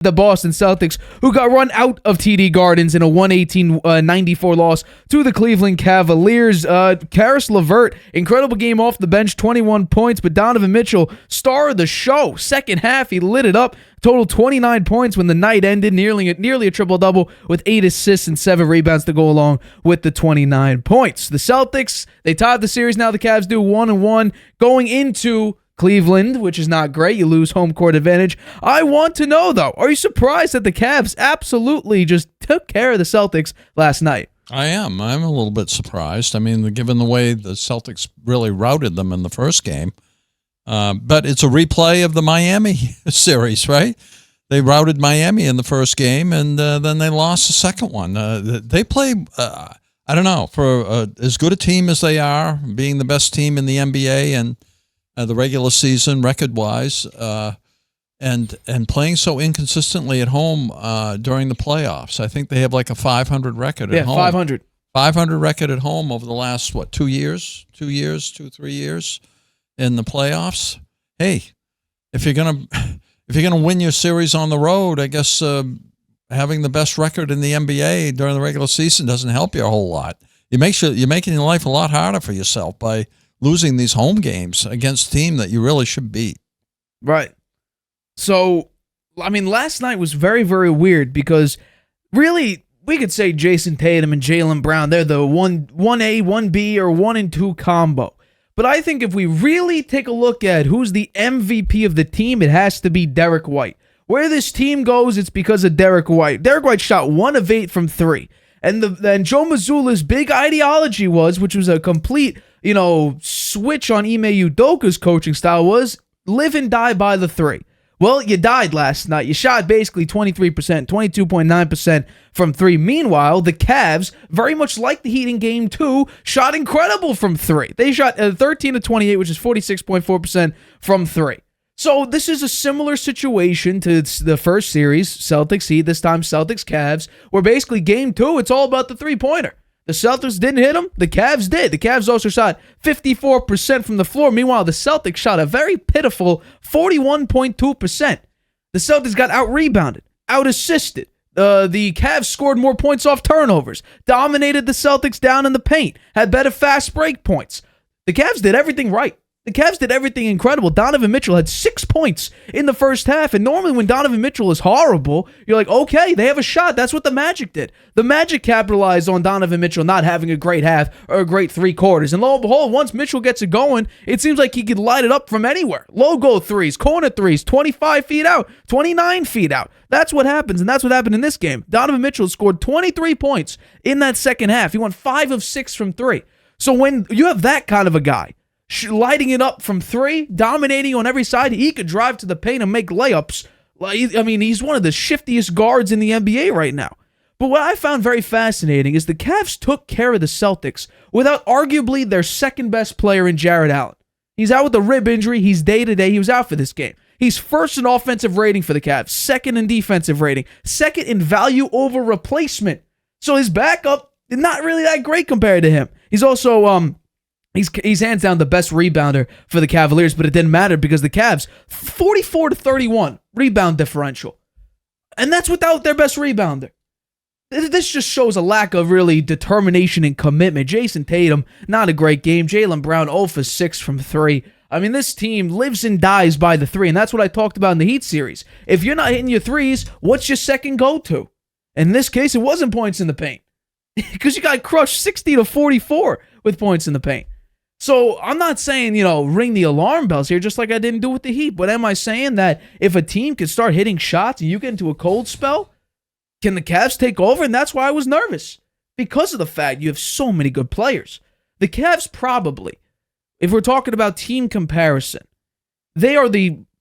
The Boston Celtics, who got run out of TD Gardens in a 118-94 loss to the Cleveland Cavaliers. Karis LeVert, incredible game off the bench, 21 points, but Donovan Mitchell, star of the show. Second half, he lit it up. Total 29 points when the night ended, nearly a triple-double with 8 assists and 7 rebounds to go along with the 29 points. The Celtics, they tied the series. Now the Cavs do 1-1 going into Cleveland, which is not great. You lose home court advantage. I want to know, though, are you surprised that the Cavs absolutely just took care of the Celtics last night? I am. I'm a little bit surprised. I mean, given the way the Celtics really routed them in the first game. But it's a replay of the Miami series, right? They routed Miami in the first game, and then they lost the second one. They play, I don't know, for as good a team as they are, being the best team in the NBA and the regular season record-wise, and playing so inconsistently at home during the playoffs. I think they have like a 500 record at home. Yeah, 500. 500 record at home over the last, 2 years? 3 years in the playoffs. Hey, if you're gonna win your series on the road, I guess having the best record in the NBA during the regular season doesn't help you a whole lot. You're making your life a lot harder for yourself by losing these home games against a team that you really should beat. Right. So, I mean, last night was very, very weird because really we could say Jason Tatum and Jaylen Brown, they're the 1A, 1B, or 1 and 2 combo. But I think if we really take a look at who's the MVP of the team, it has to be Derek White. Where this team goes, it's because of Derek White. Derek White shot 1 of 8 from 3. And Joe Mazzulla's big ideology which was a complete switch on Ime Udoka's coaching style, was live and die by the 3. Well, you died last night. You shot basically 23%, 22.9% from 3. Meanwhile, the Cavs, very much like the Heat in Game 2, shot incredible from 3. They shot 13 of 28, which is 46.4% from 3. So this is a similar situation to the first series, Celtics Heat, this time Celtics Cavs, where basically Game 2, it's all about the three-pointer. The Celtics didn't hit them. The Cavs did. The Cavs also shot 54% from the floor. Meanwhile, the Celtics shot a very pitiful 41.2%. The Celtics got out-rebounded, out-assisted. The Cavs scored more points off turnovers, dominated the Celtics down in the paint, had better fast break points. The Cavs did everything right. The Cavs did everything incredible. Donovan Mitchell had 6 points in the first half, and normally when Donovan Mitchell is horrible, you're like, okay, they have a shot. That's what the Magic did. The Magic capitalized on Donovan Mitchell not having a great half or a great 3 quarters, and lo and behold, once Mitchell gets it going, it seems like he could light it up from anywhere. Logo threes, corner threes, 25 feet out, 29 feet out. That's what happens, and that's what happened in this game. Donovan Mitchell scored 23 points in that second half. He went 5 of 6 from 3. So when you have that kind of a guy, lighting it up from 3, dominating on every side, he could drive to the paint and make layups. I mean, he's one of the shiftiest guards in the NBA right now. But what I found very fascinating is the Cavs took care of the Celtics without arguably their second best player in Jarrett Allen. He's out with a rib injury. He's day-to-day. He was out for this game. He's first in offensive rating for the Cavs, second in defensive rating, second in value over replacement. So his backup is not really that great compared to him. He's also He's hands down the best rebounder for the Cavaliers, but it didn't matter because the Cavs, 44-31 rebound differential. And that's without their best rebounder. This just shows a lack of really determination and commitment. Jason Tatum, not a great game. Jaylen Brown, 0 for 6 from 3. I mean, this team lives and dies by the 3, and that's what I talked about in the Heat series. If you're not hitting your threes, what's your second go-to? In this case, it wasn't points in the paint because you got crushed 60-44 with points in the paint. So I'm not saying, ring the alarm bells here, just like I didn't do with the Heat. But am I saying that if a team can start hitting shots and you get into a cold spell, can the Cavs take over? And that's why I was nervous, because of the fact you have so many good players. The Cavs probably, if we're talking about team comparison, they are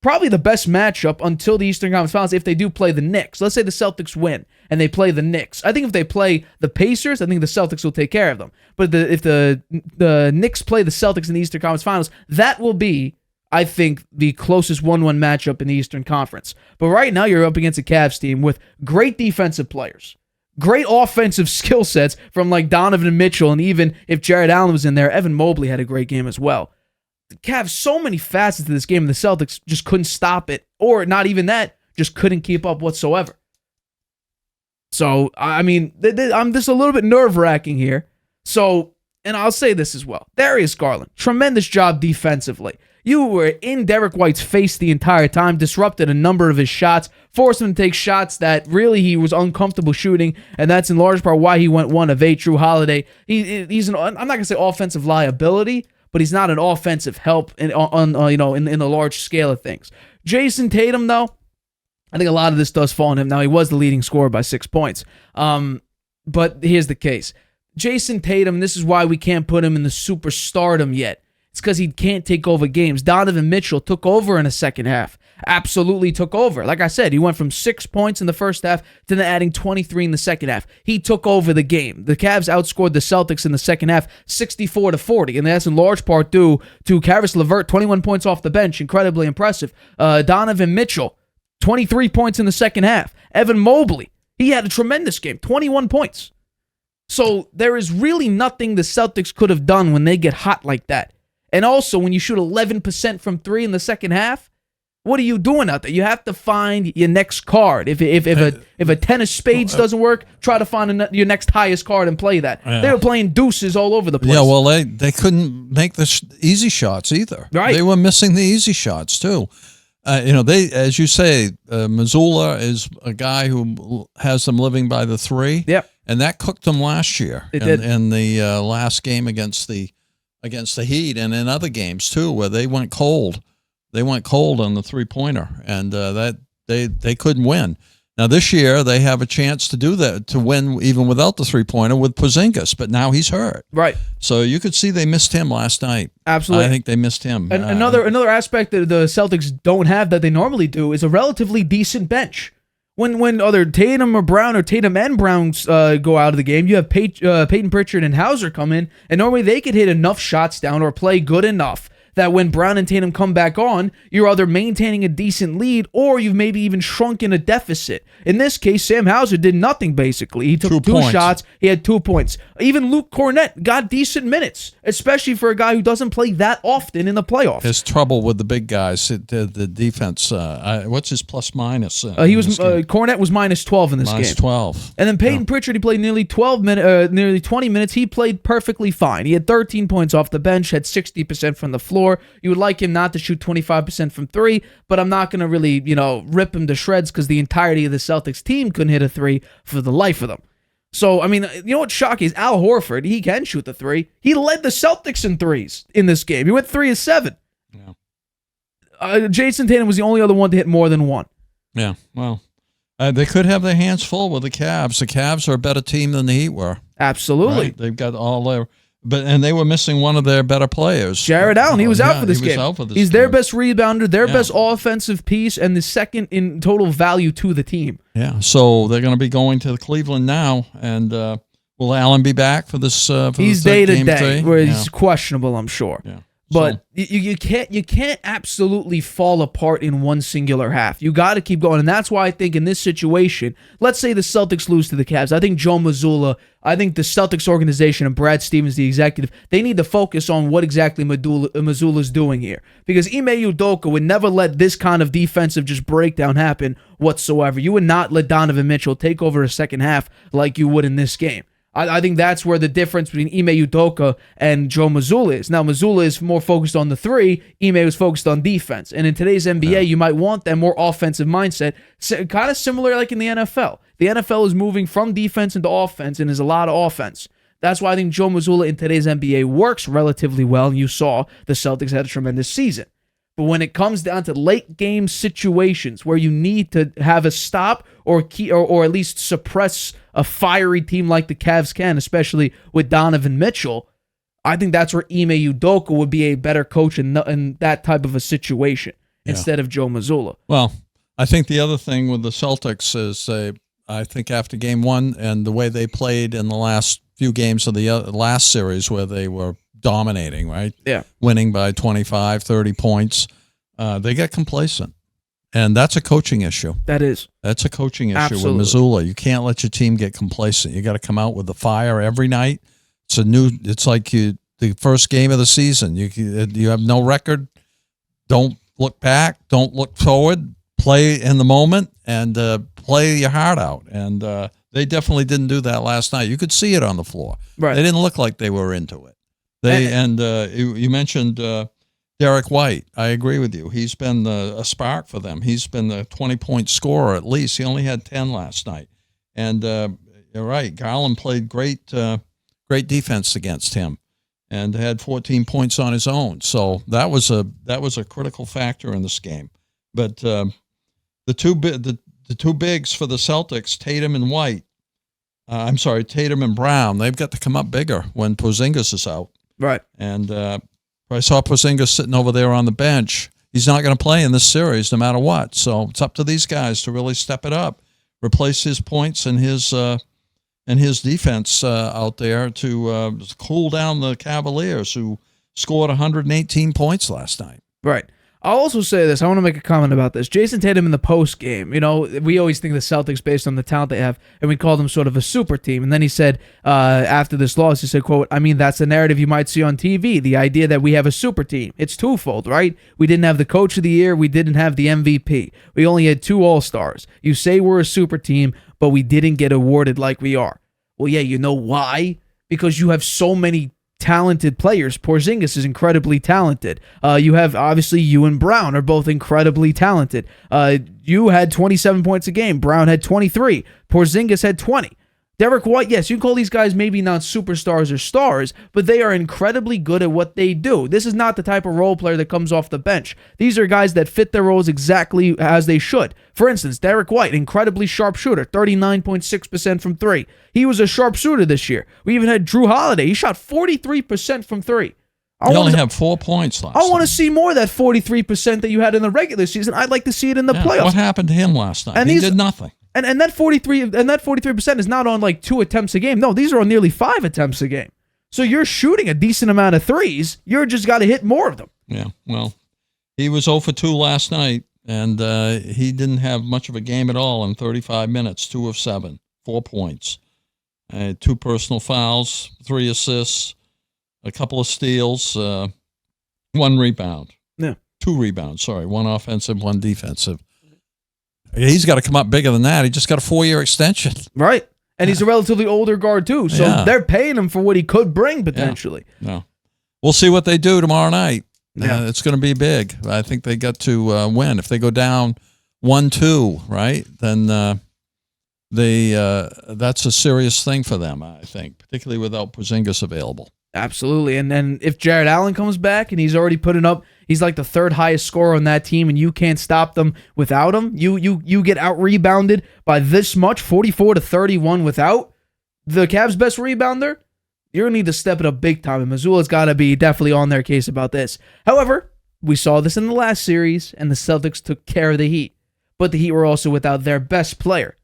probably the best matchup until the Eastern Conference Finals if they do play the Knicks. Let's say the Celtics win and they play the Knicks. I think if they play the Pacers, I think the Celtics will take care of them. But if the Knicks play the Celtics in the Eastern Conference Finals, that will be, I think, the closest 1-1 matchup in the Eastern Conference. But right now, you're up against a Cavs team with great defensive players, great offensive skill sets from like Donovan Mitchell, and even if Jarrett Allen was in there, Evan Mobley had a great game as well. The Cavs, so many facets to this game, and the Celtics just couldn't stop it. Or not even that, just couldn't keep up whatsoever. So, I mean, I'm just a little bit nerve-wracking here. So, and I'll say this as well. Darius Garland, tremendous job defensively. You were in Derek White's face the entire time, disrupted a number of his shots, forced him to take shots that really he was uncomfortable shooting, and that's in large part why he went 1 of 8. Drew Holiday, he's I'm not gonna say offensive liability, but he's not an offensive help in the large scale of things. Jason Tatum, though, I think a lot of this does fall on him. Now, he was the leading scorer by 6 points, but here's the case. Jason Tatum, this is why we can't put him in the superstardom yet. It's because he can't take over games. Donovan Mitchell took over in the second half. Absolutely took over. Like I said, he went from 6 points in the first half to then adding 23 in the second half. He took over the game. The Cavs outscored the Celtics in the second half 64-40, and that's in large part due to Caris LeVert, 21 points off the bench, incredibly impressive. Donovan Mitchell, 23 points in the second half. Evan Mobley, he had a tremendous game, 21 points. So there is really nothing the Celtics could have done when they get hot like that. And also, when you shoot 11% from 3 in the second half, what are you doing out there? You have to find your next card. If a 10 of spades doesn't work, try to find your next highest card and play that. Yeah. They were playing deuces all over the place. Yeah, well, they couldn't make the easy shots either. Right. They were missing the easy shots, too. They, as you say, Mazzulla is a guy who has them living by the 3. Yep. And that cooked them last year in the last game against the Heat, and in other games too, where they went cold. They went cold on the 3-pointer, and that they couldn't win. Now this year they have a chance to do that, to win even without the 3-pointer with Porzingis, but now he's hurt. Right. So you could see they missed him last night. Absolutely. I think they missed him. And another aspect that the Celtics don't have that they normally do is a relatively decent bench. When either Tatum or Brown or Tatum and Brown go out of the game, you have Peyton Pritchard and Hauser come in, and normally they could hit enough shots down or play good enough that when Brown and Tatum come back on, you're either maintaining a decent lead or you've maybe even shrunk in a deficit. In this case, Sam Hauser did nothing, basically. He took 2 shots. He had 2 points. Even Luke Cornett got decent minutes, especially for a guy who doesn't play that often in the playoffs. His trouble with the big guys, the defense. What's his plus minus? Cornett was minus 12 in this game. Minus 12. And then Peyton Pritchard, he played nearly 20 minutes. He played perfectly fine. He had 13 points off the bench, had 60% from the floor. You would like him not to shoot 25% from 3, but I'm not going to really, rip him to shreds because the entirety of the Celtics team couldn't hit a 3 for the life of them. So, I mean, you know what's shocking is Al Horford, he can shoot the 3. He led the Celtics in threes in this game. He went 3 of 7. Yeah. Jason Tatum was the only other one to hit more than 1. Yeah, well, they could have their hands full with the Cavs. The Cavs are a better team than the Heat were. Absolutely. Right? They've got all their... and they were missing one of their better players. Jared Allen, he was out for this game. He's their best rebounder, their best offensive piece, and the second in total value to the team. Yeah, so they're going to be going to Cleveland now, and will Allen be back for this? He's day to day, where he's questionable, I'm sure. Yeah. But you can't absolutely fall apart in one singular half. You got to keep going, and that's why I think in this situation, let's say the Celtics lose to the Cavs. I think Joe Mazzulla, I think the Celtics organization and Brad Stevens, the executive, they need to focus on what exactly Mazzulla's doing here, because Ime Udoka would never let this kind of defensive just breakdown happen whatsoever. You would not let Donovan Mitchell take over a second half like you would in this game. I think that's where the difference between Ime Udoka and Joe Mazzulla is. Now, Mazzulla is more focused on the 3. Ime was focused on defense. And in today's NBA, you might want that more offensive mindset, kind of similar like in the NFL. The NFL is moving from defense into offense, and there's a lot of offense. That's why I think Joe Mazzulla in today's NBA works relatively well. And you saw the Celtics had a tremendous season. But when it comes down to late game situations where you need to have a stop or at least suppress a fiery team like the Cavs can, especially with Donovan Mitchell, I think that's where Ime Udoka would be a better coach in that type of a situation instead of Joe Mazzulla. Well, I think the other thing with the Celtics is I think after game 1 and the way they played in the last few games of the last series where they were dominating, right? Yeah. Winning by 25, 30 points. They get complacent. And that's a coaching issue. That's a coaching issue Absolutely. With Mazzulla. You can't let your team get complacent. You got to come out with the fire every night. It's like the first game of the season. You have no record. Don't look back. Don't look forward. play in the moment and play your heart out. And they definitely didn't do that last night. You could see it on the floor. Right. They didn't look like they were into it. You mentioned Derek White. I agree with you. He's been a spark for them. He's been the 20-point scorer at least. He only had 10 last night. And you're right. Garland played great defense against him, and had 14 points on his own. So that was a critical factor in this game. But the two bigs for the Celtics, Tatum and Brown, they've got to come up bigger when Porzingis is out. Right. And I saw Porzingis sitting over there on the bench. He's not going to play in this series no matter what. So it's up to these guys to really step it up, replace his points and his defense out there to cool down the Cavaliers, who scored 118 points last night. Right. I'll also say this. I want to make a comment about this. Jason Tatum in the post game, we always think the Celtics based on the talent they have, and we call them sort of a super team. And then he said, after this loss, he said, quote, "I mean, that's the narrative you might see on TV, the idea that we have a super team. It's twofold, right? We didn't have the coach of the year. We didn't have the MVP. We only had 2 All-Stars. You say we're a super team, but we didn't get awarded like we are." Well, yeah, you know why? Because you have so many talented players. Porzingis is incredibly talented. You have, obviously, you and Brown are both incredibly talented. You had 27 points a game. Brown had 23. Porzingis had 20. Derek White, yes, you can call these guys maybe not superstars or stars, but they are incredibly good at what they do. This is not the type of role player that comes off the bench. These are guys that fit their roles exactly as they should. For instance, Derek White, incredibly sharp shooter, 39.6% from 3. He was a sharp shooter this year. We even had Drew Holiday. He shot 43% from 3. You only have 4 points last night. I want to see more of that 43% that you had in the regular season. I'd like to see it in the playoffs. What happened to him last night? He did nothing. And that 43% is not on like 2 attempts a game. No, these are on nearly 5 attempts a game. So you're shooting a decent amount of threes. You're just got to hit more of them. Yeah, well, he was 0 for 2 last night, and he didn't have much of a game at all in 35 minutes. 2 of 7, 4 points, 2 personal fouls, 3 assists, a couple of steals, 1 rebound. Yeah, 2 rebounds. Sorry, 1 offensive, 1 defensive. He's got to come up bigger than that. He just got a 4-year extension. Right. And he's a relatively older guard, too. So they're paying him for what he could bring, potentially. Yeah. We'll see what they do tomorrow night. Yeah. It's going to be big. I think they got to win. If they go down 1-2, right, then that's a serious thing for them, I think, particularly without Porzingis available. Absolutely. And then if Jared Allen comes back and he's already putting up, he's like the 3rd highest scorer on that team, and you can't stop them without him. You get out-rebounded by this much, 44-31 without the Cavs' best rebounder. You're going to need to step it up big time, and Missoula's got to be definitely on their case about this. However, we saw this in the last series, and the Celtics took care of the Heat. But the Heat were also without their best player.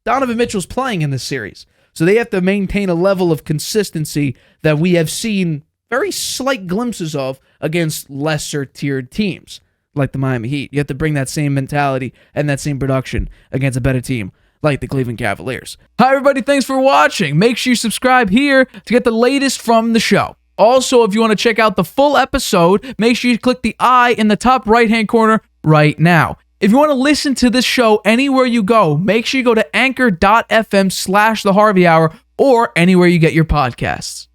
Donovan Mitchell's playing in this series. So they have to maintain a level of consistency that we have seen very slight glimpses of against lesser-tiered teams, like the Miami Heat. You have to bring that same mentality and that same production against a better team like the Cleveland Cavaliers. Hi, everybody. Thanks for watching. Make sure you subscribe here to get the latest from the show. Also, if you want to check out the full episode, make sure you click the I in the top right-hand corner right now. If you want to listen to this show anywhere you go, make sure you go to anchor.fm/The Harvey Hour or anywhere you get your podcasts.